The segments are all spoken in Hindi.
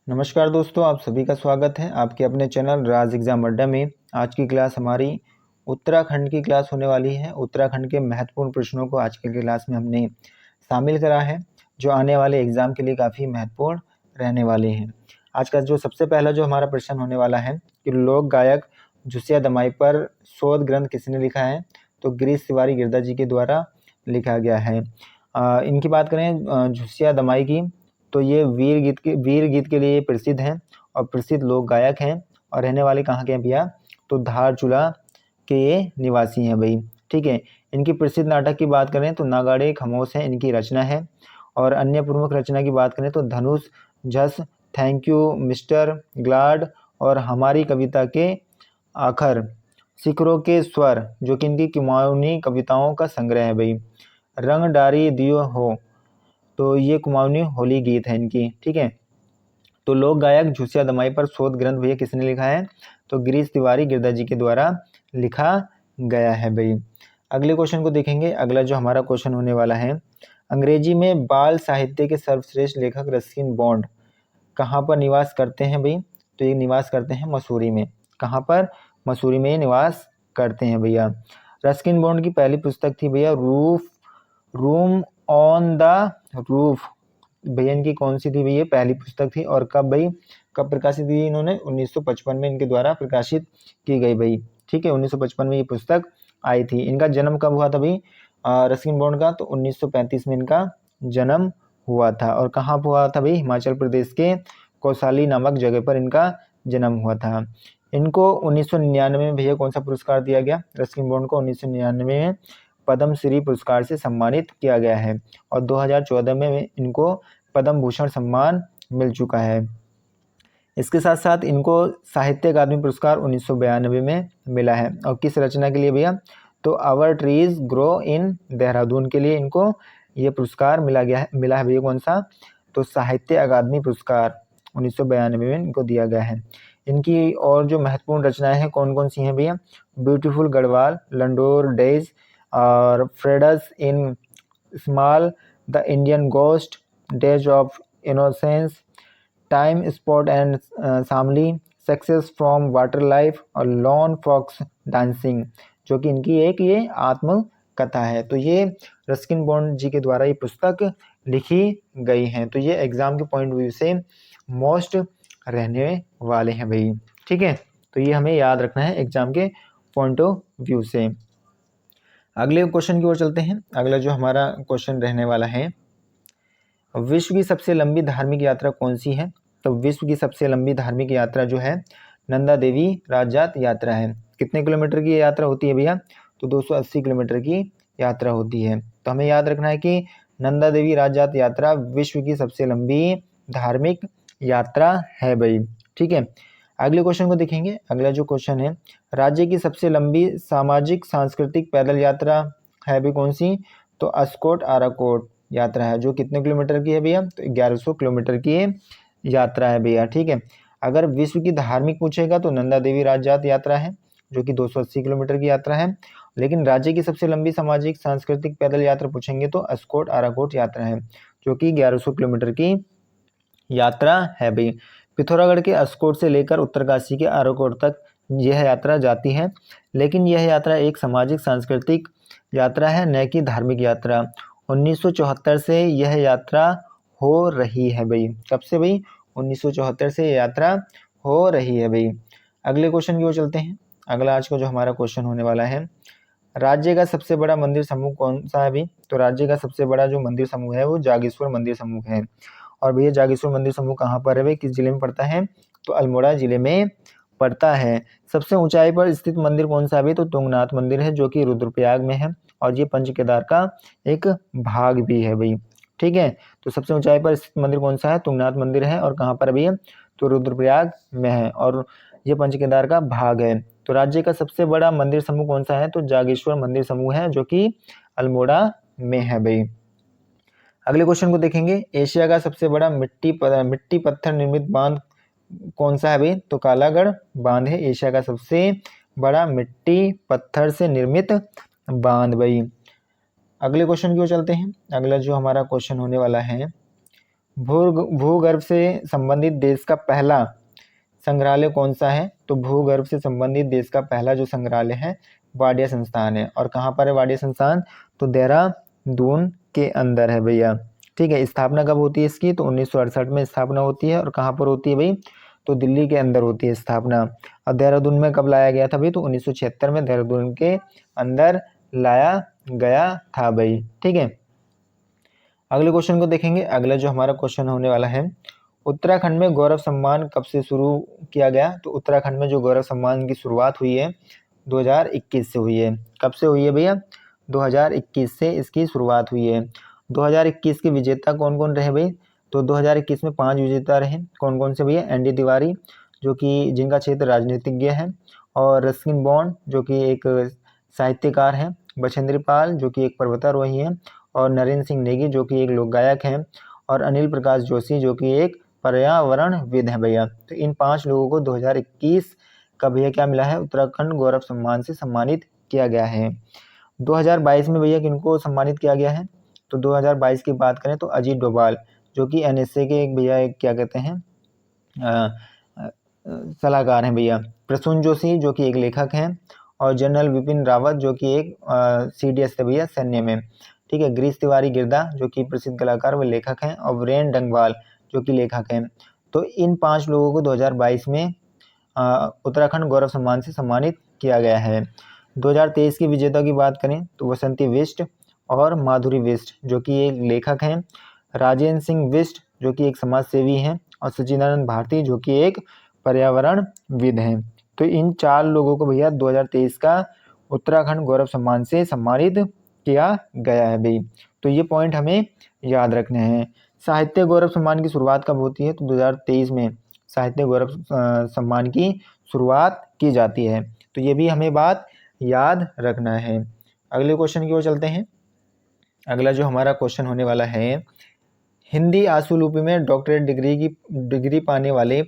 नमस्कार दोस्तों, आप सभी का स्वागत है आपके अपने चैनल राज एग्जाम अड्डा में। आज की क्लास हमारी उत्तराखंड की क्लास होने वाली है। उत्तराखंड के महत्वपूर्ण प्रश्नों को आज की क्लास में हमने शामिल करा है, जो आने वाले एग्जाम के लिए काफ़ी महत्वपूर्ण रहने वाले हैं। आज का जो सबसे पहला जो हमारा प्रश्न होने वाला है कि लोक गायक झुसिया दमाई पर शोध ग्रंथ किसने लिखा है, तो गिरीश तिवारी गिरदा जी के द्वारा लिखा गया है। इनकी बात करें झुसिया दमाई की, तो ये वीर गीत के लिए प्रसिद्ध हैं और प्रसिद्ध लोक गायक हैं और रहने वाले कहाँ के हैं भैया, तो धारचूला के ये निवासी हैं भाई। ठीक है, इनकी प्रसिद्ध नाटक की बात करें तो नागाड़े खामोश है इनकी रचना है। और अन्य प्रमुख रचना की बात करें तो धनुष, झस, थैंक यू मिस्टर ग्लाड और हमारी कविता के आखर, शिखरों के स्वर, जो कि इनकी कुमाऊनी कविताओं का संग्रह है भाई। रंग डारी दियो हो, तो ये कुमाऊनी होली गीत है इनकी। ठीक है, तो लोक गायक झुसिया दमाई पर शोध ग्रंथ भैया किसने लिखा है, तो गिरीश तिवारी गिरदा जी के द्वारा लिखा गया है भाई। अगले क्वेश्चन को देखेंगे। अगला जो हमारा क्वेश्चन होने वाला है, अंग्रेजी में बाल साहित्य के सर्वश्रेष्ठ लेखक रस्किन बॉन्ड कहाँ पर निवास करते हैं भाई, तो ये निवास करते हैं मसूरी में। कहाँ पर, मसूरी में निवास करते हैं भैया। रस्किन बॉन्ड की पहली पुस्तक थी भैया रूम ऑन द रूफ। भैया इनकी कौन सी थी भैया, पहली पुस्तक थी। और कब भाई, कब प्रकाशित की इन्होंने, 1955 में इनके द्वारा प्रकाशित की गई भाई। ठीक है, 1955 में ये पुस्तक आई थी। इनका जन्म कब हुआ था भाई रस्किन बॉन्ड का, तो 1935 में इनका जन्म हुआ था। और कहाँ पर हुआ था भाई, हिमाचल प्रदेश के कौसाली नामक जगह पर इनका जन्म हुआ था। इनको 1999 में भैया कौन सा पुरस्कार दिया गया, रस्किन बॉन्ड को 1999 में पद्म श्री पुरस्कार से सम्मानित किया गया है। और 2014 में इनको पद्म भूषण सम्मान मिल चुका है। इसके साथ साथ इनको साहित्य अकादमी पुरस्कार 1992 में मिला है। और किस रचना के लिए भैया, तो our trees grow in Dehradun के लिए इनको ये पुरस्कार मिला है भैया। कौन सा, तो साहित्य अकादमी पुरस्कार 1992 में इनको दिया गया है। इनकी और जो महत्वपूर्ण रचनाएं हैं कौन कौन सी हैं भैया, ब्यूटीफुल गढ़वाल, लंडोर डेज और friends in small, the Indian ghost, days of innocence, time spot and सामली, success from water life और लॉन फॉक्स डांसिंग, जो कि इनकी एक ये आत्मकथा है। तो ये रस्किन बॉन्ड जी के द्वारा ये पुस्तक लिखी गई हैं। तो ये एग्जाम के पॉइंट व्यू से मोस्ट रहने वाले हैं भाई। ठीक है, तो ये हमें याद रखना है एग्जाम के पॉइंट ऑफ व्यू से। अगले क्वेश्चन की ओर चलते हैं। अगला जो हमारा क्वेश्चन रहने वाला है, विश्व की सबसे लंबी धार्मिक यात्रा कौन सी है, तो विश्व की सबसे लंबी धार्मिक यात्रा जो है नंदा देवी राजजात यात्रा है। कितने किलोमीटर की यात्रा होती है भैया, तो 280 किलोमीटर की यात्रा होती है। तो हमें याद रखना है कि नंदा देवी राजजात यात्रा विश्व की सबसे लंबी धार्मिक यात्रा है भाई। ठीक है, अगले क्वेश्चन को देखेंगे। अगला जो क्वेश्चन है, राज्य की सबसे लंबी सामाजिक सांस्कृतिक पैदल यात्रा है भी कौन सी, तो अस्कोट आराकोट यात्रा है, जो कितने किलोमीटर की है भैया, तो 1100 किलोमीटर की यात्रा है भैया। ठीक है, अगर विश्व की धार्मिक पूछेगा तो नंदा देवी राजजात यात्रा है, जो कि 280 किलोमीटर की यात्रा है। लेकिन राज्य की सबसे लंबी सामाजिक सांस्कृतिक पैदल यात्रा पूछेंगे तो अस्कोट आराकोट यात्रा है, जो कि 1100 किलोमीटर की यात्रा है भाई। पिथौरागढ़ के अस्कोट से लेकर उत्तरकाशी के आराकोट तक यह यात्रा जाती है। लेकिन यह यात्रा एक सामाजिक सांस्कृतिक यात्रा है, न कि धार्मिक यात्रा। 1974 से यह यात्रा हो रही है भाई। कब से भाई, 1974 से यह यात्रा हो रही है भाई। अगले क्वेश्चन की ओर चलते हैं। अगला आज का जो हमारा क्वेश्चन होने वाला है, राज्य का सबसे बड़ा मंदिर समूह कौन सा है भाई, तो राज्य का सबसे बड़ा जो मंदिर समूह है वो जागेश्वर मंदिर समूह है। और भैया जागेश्वर मंदिर समूह कहाँ पर है भाई, किस जिले में पड़ता है, तो अल्मोड़ा जिले में पड़ता है। सबसे ऊंचाई पर स्थित मंदिर कौन सा है भाई, तो तुंगनाथ मंदिर है, जो कि रुद्रप्रयाग में है और ये पंच केदार का एक भाग भी है भाई। ठीक है, तो सबसे ऊंचाई पर स्थित मंदिर कौन सा है, तुंगनाथ मंदिर है। और कहाँ पर है भैया, तो रुद्रप्रयाग में है और ये पंच केदार का भाग है। तो राज्य का सबसे बड़ा मंदिर समूह कौन सा है, तो जागेश्वर मंदिर समूह है, जो कि अल्मोड़ा में है भाई। अगले क्वेश्चन को देखेंगे। एशिया का सबसे बड़ा मिट्टी पत्थर निर्मित बांध कौन सा है भाई, तो कालागढ़ बांध है एशिया का सबसे बड़ा मिट्टी पत्थर से निर्मित बांध भाई। अगले क्वेश्चन की ओर चलते हैं। अगला जो हमारा क्वेश्चन होने वाला है, भूगर्भ से संबंधित देश का पहला संग्रहालय कौन सा है? तो भूगर्भ से संबंधित देश का पहला जो संग्रहालय है वाडिया संस्थान है। और कहाँ पर है वाडिया संस्थान? तो देहरादून के अंदर है भैया। ठीक है, स्थापना कब होती है इसकी? तो 1968 में स्थापना होती है। और कहाँ पर होती है भाई? तो दिल्ली के अंदर होती है स्थापना। और देहरादून में कब लाया गया था भाई? तो 1976 में देहरादून के अंदर लाया गया था भाई। ठीक है, अगले क्वेश्चन को देखेंगे। अगला जो हमारा क्वेश्चन होने वाला है, उत्तराखंड में गौरव सम्मान कब से शुरू किया गया? तो उत्तराखंड में जो गौरव सम्मान की शुरुआत हुई है 2021 से हुई है। कब से हुई है भैया? 2021 से इसकी शुरुआत हुई है। 2021 के विजेता कौन कौन रहे भाई? तो 2021 में 5 विजेता रहे। कौन कौन से भैया? एन डी तिवारी जो कि जिनका क्षेत्र राजनीतिज्ञ है, और रस्किन बॉन्ड जो कि एक साहित्यकार हैं, बछेंद्री पाल जो कि एक पर्वतारोही हैं, और नरेंद्र सिंह नेगी जो कि एक लोक गायक हैं, और अनिल प्रकाश जोशी जो कि एक पर्यावरणविद हैं भैया। तो इन 5 लोगों को 2021 का भैया क्या मिला है? उत्तराखंड गौरव सम्मान से सम्मानित किया गया है। 2022 में भैया किनको सम्मानित किया गया है? तो 2022 की बात करें तो अजीत डोभाल जो कि एनएसए के एक भैया एक क्या कहते हैं सलाहकार हैं भैया। प्रसून जोशी जो कि एक लेखक हैं, और जनरल विपिन रावत जो कि एक सीडीएस थे भैया सैन्य में। ठीक है, गिरीश तिवारी गिरदा जो कि प्रसिद्ध कलाकार व लेखक हैं, और वीरेन डंगवाल जो कि लेखक हैं। तो इन 5 लोगों को 2022 में उत्तराखंड गौरव सम्मान से सम्मानित किया गया है। 2023 की विजेता की बात करें तो वसंती बिष्ट और माधुरी बिष्ट जो कि एक लेखक हैं, राजेंद्र सिंह बिष्ट जो कि एक समाज सेवी हैं, और सचिदानंद भारती जो कि एक पर्यावरणविद हैं। तो इन 4 लोगों को भैया 2023 का उत्तराखंड गौरव सम्मान से सम्मानित किया गया है भाई। तो ये पॉइंट हमें याद रखने हैं। साहित्य गौरव सम्मान की शुरुआत कब होती है? तो 2023 में साहित्य गौरव सम्मान की शुरुआत की जाती है। तो ये भी हमें बात याद रखना है। अगले क्वेश्चन की ओर चलते हैं। अगला जो हमारा क्वेश्चन होने वाला है, हिंदी आशुलिपि में डॉक्टरेट डिग्री पाने वाले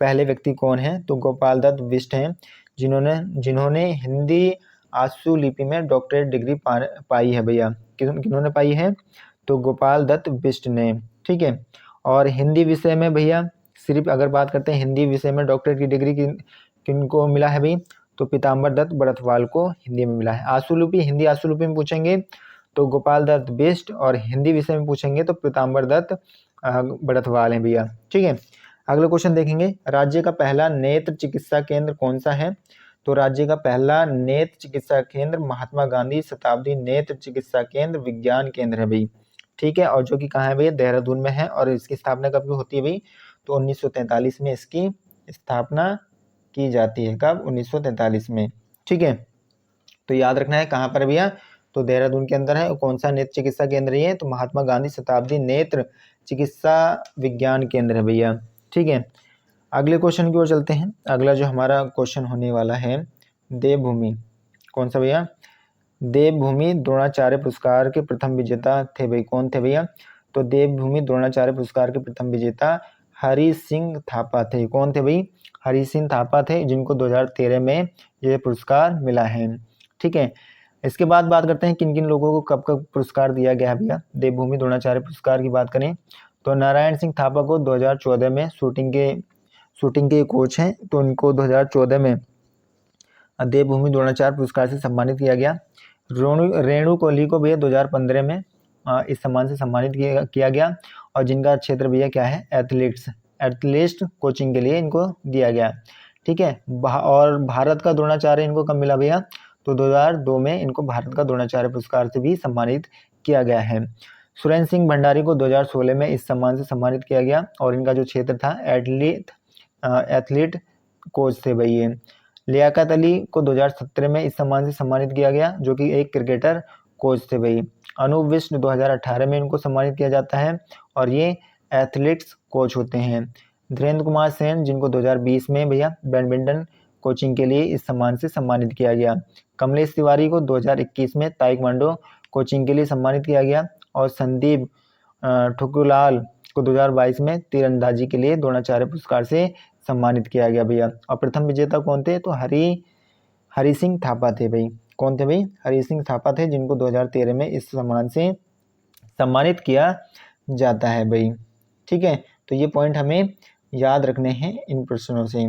पहले व्यक्ति कौन हैं? तो गोपाल दत्त बिष्ट हैं जिन्होंने हिंदी आशुलिपि में डॉक्टरेट डिग्री पाई है भैया। किन्होंने पाई है? तो गोपाल दत्त बिष्ट ने। ठीक है, और हिंदी विषय में भैया सिर्फ अगर बात करते हैं हिंदी विषय में डॉक्टरेट की डिग्री किनको मिला है भाई? तो पीताम्बर दत्त बड़थवाल को हिंदी में मिला है। आशुलिपि हिंदी आशुलिपि में पूछेंगे तो गोपाल दत्त बिष्ट, और हिंदी विषय में पूछेंगे तो पीताम्बर दत्त बड़थवाल हैं भैया। ठीक है, अगला क्वेश्चन देखेंगे। राज्य का पहला नेत्र चिकित्सा केंद्र कौन सा है? तो राज्य का पहला नेत्र चिकित्सा केंद्र महात्मा गांधी शताब्दी नेत्र चिकित्सा केंद्र विज्ञान केंद्र है भाई। ठीक है, और जो कि कहाँ है भैया? देहरादून में है। और इसकी स्थापना कब होती है भाई? तो 1943 में इसकी स्थापना की जाती है। कब? 1943 में। ठीक है, तो याद रखना है कहाँ पर भैया? तो देहरादून के अंदर है। और कौन सा नेत्र चिकित्सा केंद्र है? तो महात्मा गांधी शताब्दी नेत्र चिकित्सा विज्ञान केंद्र है भैया। ठीक है, अगले क्वेश्चन की ओर चलते हैं। अगला जो हमारा क्वेश्चन होने वाला है, देवभूमि कौन सा भैया? देवभूमि द्रोणाचार्य पुरस्कार के प्रथम विजेता थे भाई। कौन थे भैया? तो देवभूमि द्रोणाचार्य पुरस्कार के प्रथम विजेता हरि सिंह थापा थे। कौन थे भाई? हरि सिंह थापा थे, जिनको 2013 में यह पुरस्कार मिला है। ठीक है, इसके बाद बात करते हैं किन किन लोगों को कब कब पुरस्कार दिया गया है भैया। देवभूमि द्रोणाचार्य पुरस्कार की बात करें तो नारायण सिंह थापा को 2014 में शूटिंग के कोच हैं, तो उनको 2014 में देवभूमि द्रोणाचार्य पुरस्कार से सम्मानित किया गया। रेणु कोहली को भैया 2015 में इस सम्मान से सम्मानित किया गया, और जिनका क्षेत्र भैया क्या है? एथलीट कोचिंग के लिए इनको दिया गया। ठीक है, और भारत का द्रोणाचार्य इनको कब मिला भैया? तो 2002 में इनको भारत का द्रोणाचार्य पुरस्कार से भी सम्मानित किया गया है। सुरेंद्र सिंह भंडारी को 2016 में इस सम्मान से सम्मानित किया गया, और इनका जो क्षेत्र था एथलीट कोच थे भाई ये। लियाकत अली को 2017 में इस सम्मान से सम्मानित किया गया, जो कि एक क्रिकेटर कोच थे भाई। अनूप विष्ट 2018 में इनको सम्मानित किया जाता है, और ये एथलीट्स कोच होते हैं। धीरेन्द्र कुमार सेन जिनको 2020 में भैया बैडमिंटन कोचिंग के लिए इस सम्मान से सम्मानित किया गया। कमलेश तिवारी को 2021 में ताइक्वांडो कोचिंग के लिए सम्मानित किया गया, और संदीप ठुकुलाल को 2022 में तीरंदाजी के लिए द्रोणाचार्य पुरस्कार से सम्मानित किया गया भैया। और प्रथम विजेता कौन थे? तो हरि सिंह थापा थे भाई। कौन थे भाई? हरि सिंह थापा थे, जिनको 2013 में इस सम्मान से सम्मानित किया जाता है भाई। ठीक है, तो ये पॉइंट हमें याद रखने हैं इन प्रश्नों से।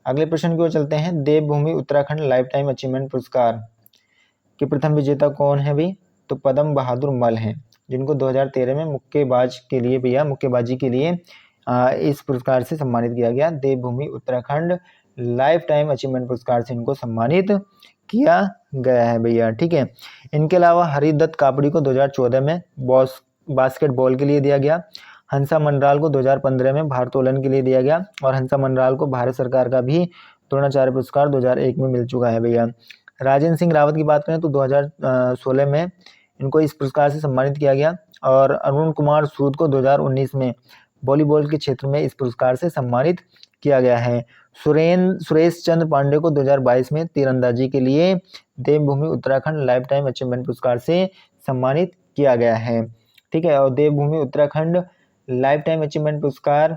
अगले प्रश्न की ओर चलते हैं। देवभूमि उत्तराखंड लाइफ टाइम अचीवमेंट पुरस्कार के प्रथम विजेता कौन है भाई? तो पद्म बहादुर मल हैं, जिनको 2013 में मुक्केबाजी के लिए इस पुरस्कार से सम्मानित किया गया। देवभूमि उत्तराखंड लाइफ टाइम अचीवमेंट पुरस्कार से इनको सम्मानित किया गया है भैया, ठीक है। इनके अलावा हरिदत्त कापड़ी को 2014 में बास्केटबॉल के लिए दिया गया। हंसा मंडराल को 2015 में भारोत्तोलन के लिए दिया गया, और हंसा मंडराल को भारत सरकार का भी द्रोणाचार्य पुरस्कार 2001 में मिल चुका है भैया। राजेंद्र सिंह रावत की बात करें तो 2016 में इनको इस पुरस्कार से सम्मानित किया गया, और अरुण कुमार सूद को 2019 में वॉलीबॉल के क्षेत्र में इस पुरस्कार से सम्मानित किया गया है। सुरेश चंद्र पांडे को 2022 में तीरंदाजी के लिए देवभूमि उत्तराखंड लाइफ टाइम अचीवमेंट पुरस्कार से सम्मानित किया गया है, ठीक है। और देवभूमि उत्तराखंड लाइफ टाइम अचीवमेंट पुरस्कार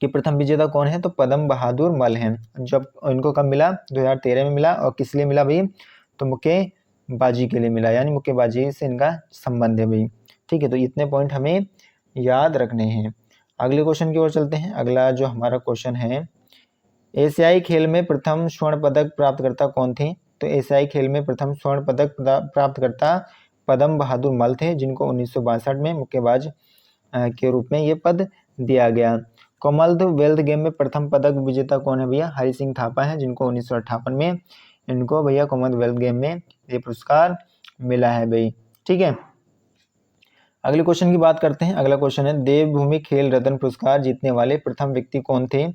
के प्रथम विजेता कौन है? तो पद्म बहादुर मल हैं। जब इनको कब मिला? 2013 में मिला। और किस लिए मिला भाई? तो मुक्केबाजी के लिए मिला, यानी मुक्केबाजी से इनका संबंध है भाई, ठीक है। तो इतने पॉइंट हमें याद रखने हैं। अगले क्वेश्चन की ओर चलते हैं। अगला जो हमारा क्वेश्चन है, एशियाई खेल में प्रथम स्वर्ण पदक प्राप्तकर्ता कौन थे? तो एशियाई खेल में प्रथम स्वर्ण पदक प्राप्तकर्ता पद्म बहादुर मल थे, जिनको 1962 में मुक्केबाज के रूप में ये पद दिया गया। कॉमनवेल्थ गेम में प्रथम पदक विजेता कौन है भैया? हरि सिंह थापा है, जिनको 1958 में इनको भैया कॉमनवेल्थ गेम में ये पुरस्कार मिला है भाई, ठीक है। अगले क्वेश्चन की बात करते हैं। अगला क्वेश्चन है, देवभूमि खेल रत्न पुरस्कार जीतने वाले प्रथम व्यक्ति कौन थे?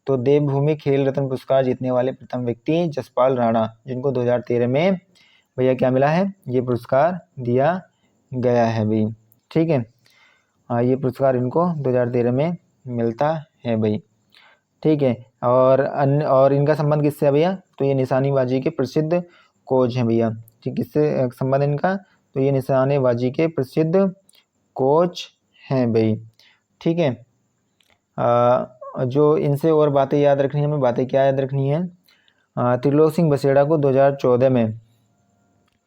तो देवभूमि खेल रत्न पुरस्कार जीतने वाले प्रथम व्यक्ति जसपाल राणा, जिनको 2013 में भैया क्या मिला है? ये पुरस्कार दिया गया है भाई, ठीक है। ये पुरस्कार इनको 2013 में मिलता है भाई, ठीक है। और इनका संबंध किससे है भैया? तो ये निशानेबाजी के प्रसिद्ध कोच हैं भैया, ठीक। किससे संबंध इनका? तो ये निशानेबाजी के प्रसिद्ध कोच हैं भाई, ठीक है। जो इनसे और बातें याद रखनी है, हमें बातें क्या याद रखनी है? त्रिलोक सिंह बसेड़ा को 2014 में,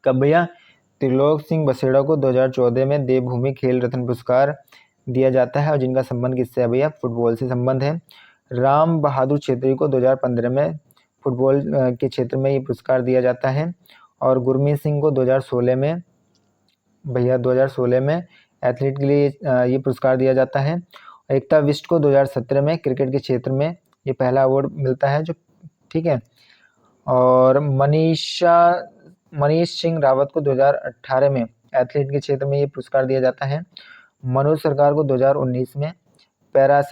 कब भैया? त्रिलोक सिंह बसेड़ा को 2014 में देवभूमि खेल रत्न पुरस्कार दिया जाता है, और जिनका संबंध किससे है भैया? फुटबॉल से संबंध है। राम बहादुर छेत्री को 2015 में फुटबॉल के क्षेत्र में ये पुरस्कार दिया जाता है, और गुरमीत सिंह को 2016 में भैया 2016 में एथलीट के लिए ये पुरस्कार दिया जाता है। एकता बिष्ट को 2017 में क्रिकेट के क्षेत्र में ये पहला अवार्ड मिलता है, जो, ठीक है। और मनीष सिंह रावत को 2018 में एथलीट के क्षेत्र में ये पुरस्कार दिया जाता है। मनोज सरकार को 2019 में पैरा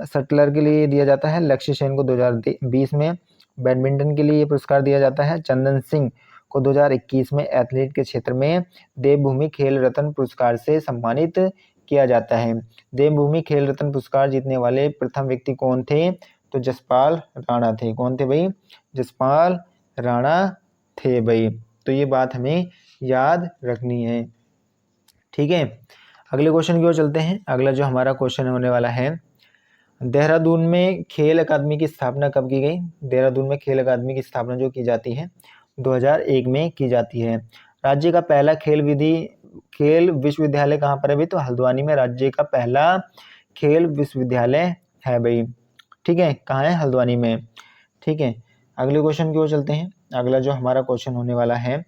शटलर के लिए दिया जाता है। लक्ष्य सेन को 2020 में बैडमिंटन के लिए ये पुरस्कार दिया जाता है। चंदन सिंह को 2021 में एथलीट के क्षेत्र में देवभूमि खेल रत्न पुरस्कार से सम्मानित किया जाता है। देवभूमि खेल रत्न पुरस्कार जीतने वाले प्रथम व्यक्ति कौन थे? तो जसपाल राणा थे। कौन थे भाई? जसपाल राणा थे भाई। तो ये बात हमें याद रखनी है, ठीक है। अगले क्वेश्चन की ओर चलते हैं। अगला जो हमारा क्वेश्चन होने वाला है, देहरादून में खेल अकादमी की स्थापना कब की गई? देहरादून में खेल अकादमी की स्थापना जो की जाती है 2001 में की जाती है। राज्य का पहला खेल विश्वविद्यालय कहाँ पर है भाई? तो हल्द्वानी में राज्य का पहला खेल विश्वविद्यालय है भाई, ठीक है। कहाँ है? हल्द्वानी में, ठीक है। अगले क्वेश्चन की ओर चलते हैं। अगला जो हमारा क्वेश्चन होने वाला है,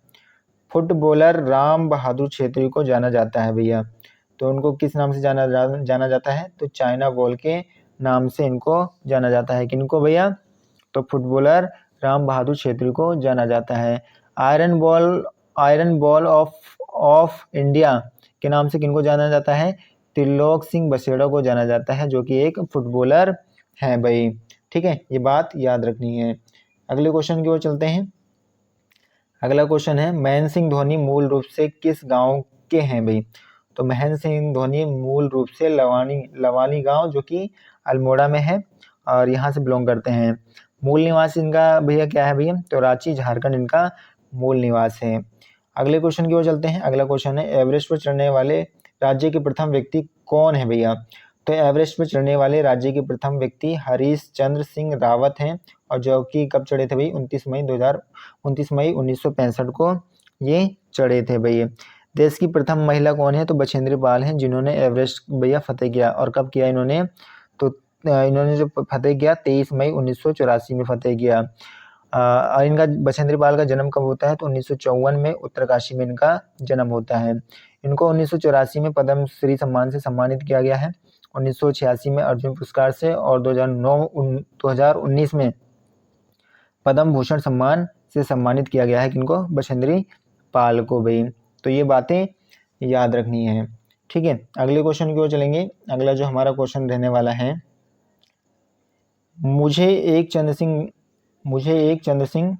फुटबॉलर राम बहादुर छेत्री को जाना जाता है भैया, तो उनको किस नाम से जाना जाता है? तो चाइना बॉल के नाम से इनको जाना जाता है। किनको भैया? तो फुटबॉलर राम बहादुर छेत्री को जाना जाता है। आयरन बॉल ऑफ इंडिया के नाम से किनको जाना जाता है? त्रिलोक सिंह बसेड़ा को जाना जाता है, जो कि एक फुटबॉलर है भाई, ठीक है। ये बात याद रखनी है। अगले क्वेश्चन की ओर चलते हैं। अगला क्वेश्चन है, महेंद्र सिंह धोनी मूल रूप से किस गांव के हैं भाई? तो महेंद्र सिंह धोनी मूल रूप से लवानी गांव, जो कि अल्मोड़ा में है, और यहाँ से बिलोंग करते हैं। मूल निवास इनका भैया क्या है भैया? तो रांची झारखंड इनका मूल निवास है। अगले क्वेश्चन की ओर चलते हैं। अगला क्वेश्चन है, एवरेस्ट पर चढ़ने वाले राज्य के प्रथम व्यक्ति कौन है भैया? तो एवरेस्ट पर चढ़ने वाले राज्य के प्रथम व्यक्ति हरीश चंद्र सिंह रावत हैं, और जो कि कब चढ़े थे भाई? 29 मई 1965 को ये चढ़े थे भैया। देश की प्रथम महिला कौन है? तो बछेंद्री पाल हैं, जिन्होंने एवरेस्ट भैया फतेह किया। और कब किया इन्होंने? तो इन्होंने जो फतेह किया 23 मई 1984 में फतेह किया। और इनका बछेंद्री पाल का जन्म कब होता है? तो 1954 में उत्तरकाशी में इनका जन्म होता है। इनको 1984 में पद्म श्री सम्मान से सम्मानित किया गया है, 1986 में अर्जुन पुरस्कार से, और 2019 में पद्म भूषण सम्मान से सम्मानित किया गया है किनको? बछेंद्री पाल को भाई। तो ये बातें याद रखनी है, ठीक है। अगले क्वेश्चन की ओर चलेंगे। अगला जो हमारा क्वेश्चन रहने वाला है, मुझे एक चंद्र सिंह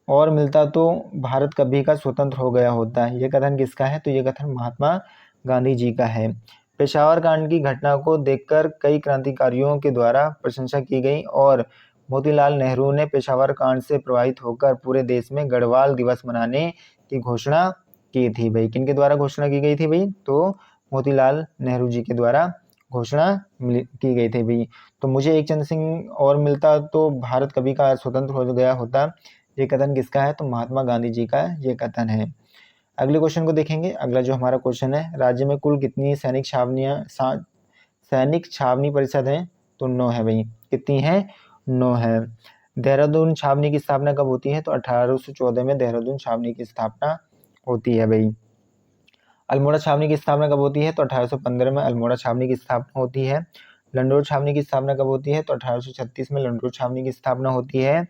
और मिलता तो भारत कभी का स्वतंत्र हो गया होता। ये कथन किसका है? तो ये कथन महात्मा गांधी जी का है। पेशावर कांड की घटना को देखकर कई क्रांतिकारियों के द्वारा प्रशंसा की गई और मोतीलाल नेहरू ने पेशावर कांड से प्रभावित होकर पूरे देश में गढ़वाल दिवस मनाने की घोषणा की थी भाई। किनके द्वारा घोषणा की गई थी भाई? तो मोतीलाल नेहरू जी के द्वारा घोषणा की गई थी भाई। तो मुझे एक चंद्र सिंह और मिलता तो भारत कभी का स्वतंत्र हो गया होता, ये कथन किसका है? तो महात्मा गांधी जी का ये कथन है। अगले क्वेश्चन को देखेंगे। अगला जो हमारा क्वेश्चन है, राज्य में कुल कितनी सैनिक छावनी परिषद है? तो 9 है भाई। कितनी है? 9 है। देहरादून छावनी की स्थापना कब होती है? तो 1814 में देहरादून छावनी की स्थापना होती है भाई। अल्मोड़ा छावनी की स्थापना कब होती है? तो 1815 में अल्मोड़ा छावनी की स्थापना होती है। लंडोर छावनी की स्थापना कब होती है? तो 1836 में लंडोर छावनी की स्थापना होती है।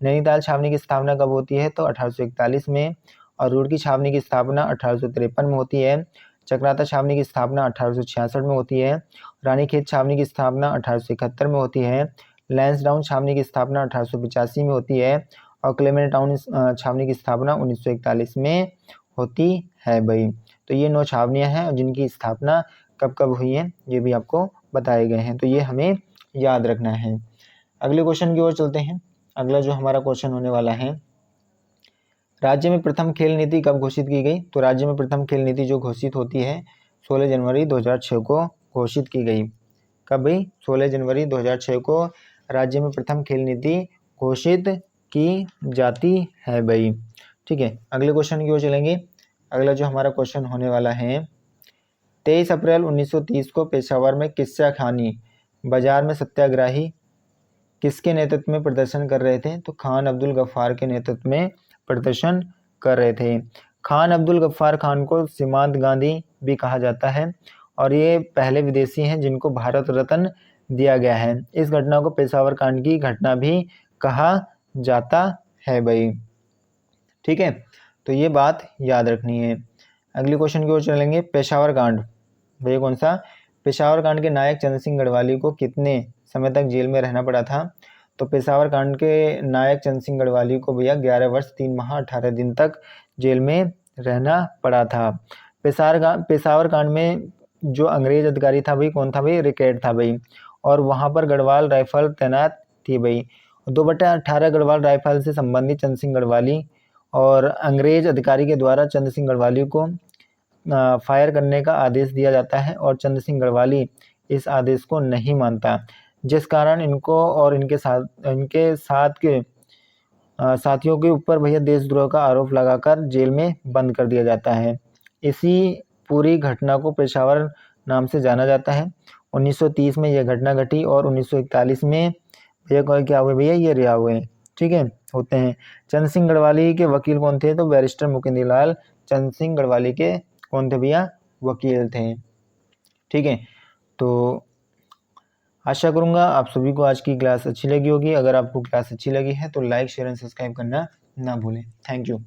नैनीताल छावनी की स्थापना कब होती है? तो 1841 में। और रुड़की छावनी की स्थापना 1853 में होती है। चक्राता छावनी की स्थापना 1866 में होती है। रानीखेत छावनी की स्थापना 1871 में होती है। लैंसडाउन छावनी की स्थापना 1885 में होती है। और क्लेमेंट टाउन छावनी की स्थापना 1941 में होती है भाई। तो ये 9 छावनियां हैं जिनकी स्थापना कब कब हुई है, ये भी आपको बताए गए हैं। तो ये हमें याद रखना है। अगले क्वेश्चन की ओर चलते हैं। अगला जो हमारा क्वेश्चन होने वाला है, राज्य में प्रथम खेल नीति कब घोषित की गई? तो राज्य में प्रथम खेल नीति जो घोषित होती है 16 जनवरी 2006 को घोषित की गई। कब भाई? 16 जनवरी 2006 को राज्य में प्रथम खेल नीति घोषित की जाती है भाई, ठीक है। अगले क्वेश्चन की ओर चलेंगे। अगला जो हमारा क्वेश्चन होने वाला है, 23 अप्रैल 1930 को पेशावर में किस्सा खानी बाजार में सत्याग्रही किसके नेतृत्व में प्रदर्शन कर रहे थे? तो खान अब्दुल गफ्फार के नेतृत्व में प्रदर्शन कर रहे थे। खान अब्दुल गफ्फार खान को सीमांत गांधी भी कहा जाता है और ये पहले विदेशी हैं जिनको भारत रत्न दिया गया है। इस घटना को पेशावर कांड की घटना भी कहा जाता है भाई, ठीक है। तो ये बात याद रखनी है। अगले क्वेश्चन की ओर चलेंगे। पेशावर कांड भैया कौन सा? पेशावर कांड के नायक चंद्र सिंह गढ़वाली को कितने समय तक जेल में रहना पड़ा था? तो पेशावर कांड के नायक चंद्र सिंह गढ़वाली को भैया 11 वर्ष 3 माह 18 दिन तक जेल में रहना पड़ा था। पेशावर कांड में जो अंग्रेज अधिकारी था भाई कौन था भाई? रिकेट था भाई। और वहाँ पर गढ़वाल राइफल तैनात थी भाई। 2/18 गढ़वाल राइफल से संबंधित चंद्र सिंह गढ़वाली और अंग्रेज अधिकारी के द्वारा चंद्र सिंह गढ़वाली को फायर करने का आदेश दिया जाता है और चंद्र सिंह गढ़वाली इस आदेश को नहीं मानता, जिस कारण इनको और इनके साथ के साथियों के ऊपर भैया देशद्रोह का आरोप लगाकर जेल में बंद कर दिया जाता है। इसी पूरी घटना को पेशावर नाम से जाना जाता है। 1930 में यह घटना घटी और 1941 में भैया क्या हुए भैया? ये रिहा हुए, ठीक है, होते हैं। चंद्र सिंह गढ़वाली के वकील कौन थे? तो बैरिस्टर मुकुंद लाल चंद्र सिंह गढ़वाली के कौन थे भैया? वकील थे, ठीक है। तो आशा करूंगा आप सभी को आज की क्लास अच्छी लगी होगी। अगर आपको क्लास अच्छी लगी है तो लाइक शेयर एंड सब्सक्राइब करना ना भूलें। Thank you.